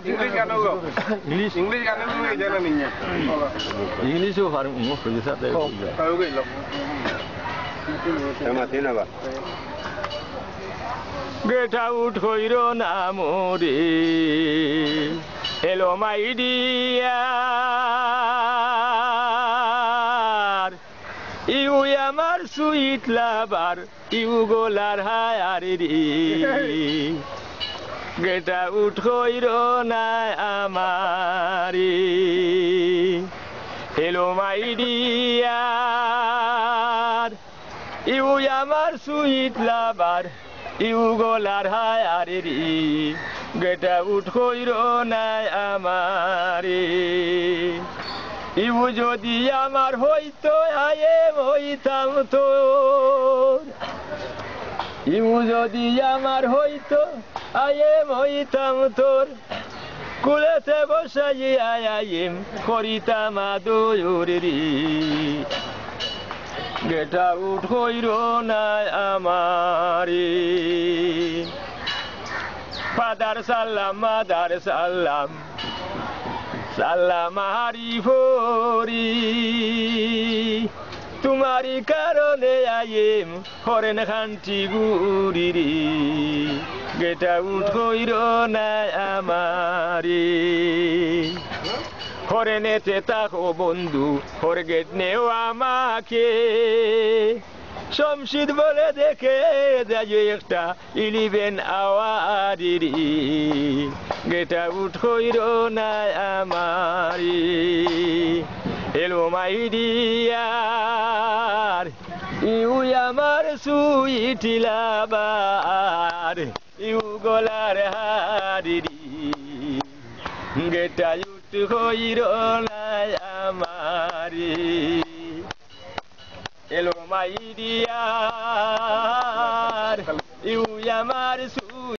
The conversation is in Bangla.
English gaano go. English gaano go jana niya. English ho har mo pujisa de. Tayo go ilo. Tama tina ba. Get out hoiro na more. Hello my dear. You আমার সুইট লাভার ইউ গোলার হায়ারি গেটা উঠ হইরো না আমারি হেলো মাই ডিয়ার ইউ আমার সুইট লাভার ইউ গোলার হায়ারি গেটা উঠ হইরো না আমারি ইউ যদি আমার হইতো আয়েম হইতাম তোর ইউ যদি আমার হইতো আয়েম হইতাম তোর কুলেতে বসাই আয়াইম করিতাম আদরি গেটা উঠ হইরো না আমারি ফাদার সাল্লাম মাদার সাল্লাম সাল্লাম হারি ফরি তোমারি কারণে আইম হরেন খান্তি গুরিরি গেটা উঠ হইরো না আমারি হরেনেতে তাকো বন্ধু হরে গেট নেও আমাকে শমশিদ বলে দেখে যায় একটা 11 আওয়ারিরি গেটা উঠ হইরো না আমারি হেলো মাই ডিয়ার ইউ আমার সুইট লাভার ইউ গলার হারিরি গেটা উঠ হইরো না আমারি Hello my dear, you are my